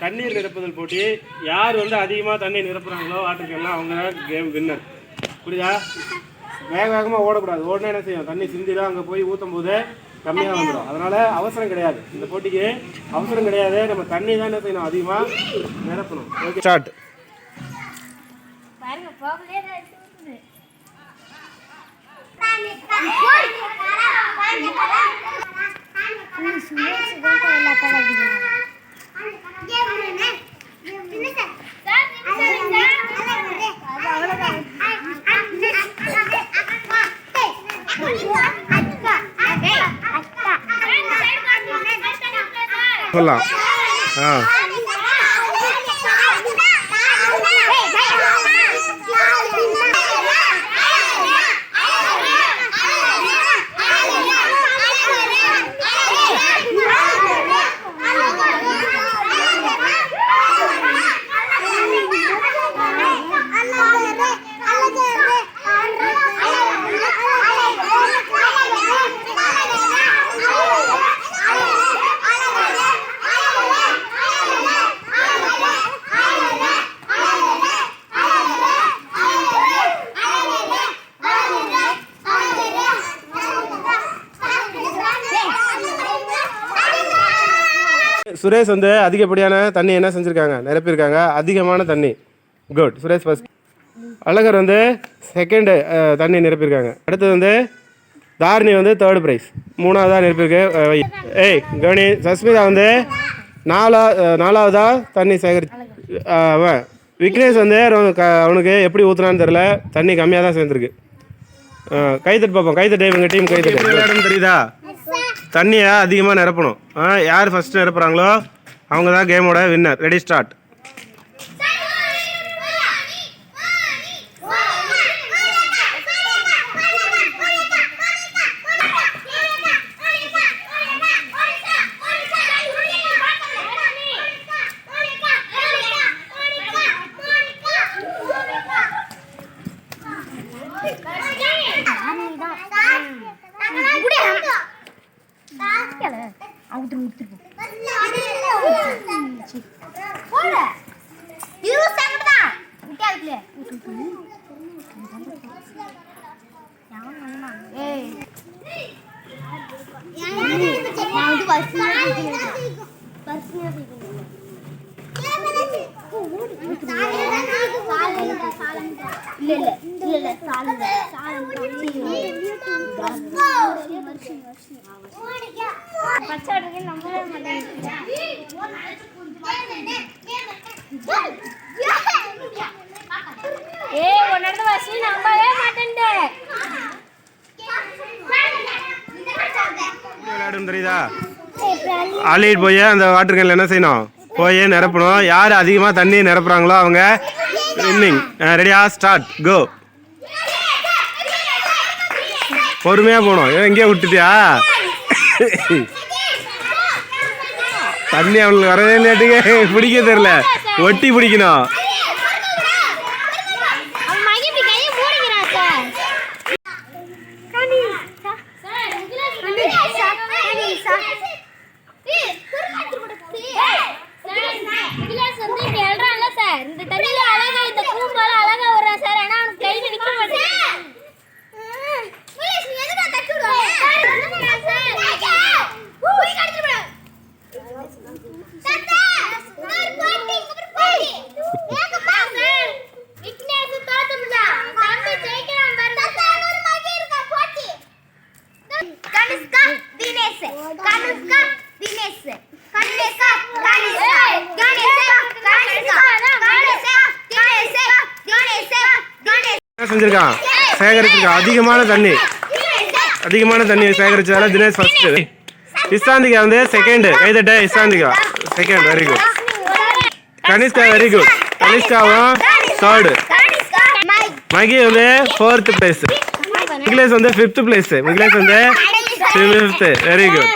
தண்ணீர் நிரப்புதல் போட்டி. யார் வந்து அதிகமாக தண்ணீர் நிரப்புறாங்களோ வாட்டர் கேன்லாம் அவங்க தான் கேம் வின்னர். புரியுதா? வேகமாக ஓடக்கூடாது. ஓடனே என்ன செய்யும், தண்ணி சிந்திடும், அங்கே போய் ஊற்றும் போது கம்மியாக வந்துடும். அதனால் அவசரம் கிடையாது, இந்த போட்டிக்கு அவசரம் கிடையாது. நம்ம தண்ணி தான் என்ன செய்யணும், அதிகமாக நிரப்பணும். Okay, start. சொல்லலாம். சுரேஷ் வந்து அதிகப்படியான தண்ணி என்ன செஞ்சுருக்காங்க, நிரப்பியிருக்காங்க. அதிகமான தண்ணி. குட். சுரேஷ் ஃபர்ஸ்ட். அழகர் வந்து செகண்டு தண்ணி நிரப்பியிருக்காங்க. அடுத்தது வந்து தாரிணி வந்து தேர்டு ப்ரைஸ், மூணாவதாக நிரப்பியிருக்கு. கவனி. சஸ்மிதா வந்து நாலாவதாக தண்ணி சேகரிச்சு. விக்னேஷ் வந்து அவனுக்கு எப்படி ஊற்றுனான்னு தெரில, தண்ணி கம்மியாக தான் சேர்ந்துருக்கு. கைத்தட்டு பார்ப்போம். கைத்தட்டு, இவங்க டீம் கைத்தட்டு. விளையாடுன்னு தெரியுதா? தண்ணியை அதிகமாக நிரப்பணும். யார் ஃபஸ்ட்டு நிரப்புறாங்களோ அவங்க தான் கேமோட வின்னர். Ready, start. தெரியுதா? அள்ளிட்டு போய் அந்த வாட்டர் கேன்ல என்ன செய்யணும், போய் நிரப்பணும். யார் அதிகமாக தண்ணி நிரப்புறாங்களோ அவங்க வின்னிங். ரெடியா, ஸ்டார்ட், கோ. பொறுமையாக போகணும். எங்கேயே விட்டுட்டியா? தண்ணி அவங்களுக்கு வரவே இல்லாட்டுக்கு பிடிக்க தெரியல, ஒட்டி பிடிக்கணும். செஞ்சிருக்கான், சேகரிச்சிருக்கான். அதிகமான தண்ணி சேகரிச்சதால தினேஷ் ஃபர்ஸ்ட். இஸ்தாந்திகா வந்து செகண்ட். கைதட்ட. Isthanthika second. Very good. Kanishka very good. கனிஷ்காவும் தேர்டு. மகி வந்து ஃபோர்த் பிளேஸ். மிகிலேஷ் வந்து ஃபிஃப்த் பிளேஸ். மிகிலேஷ் வந்து ஃபிஃப்த். Very good.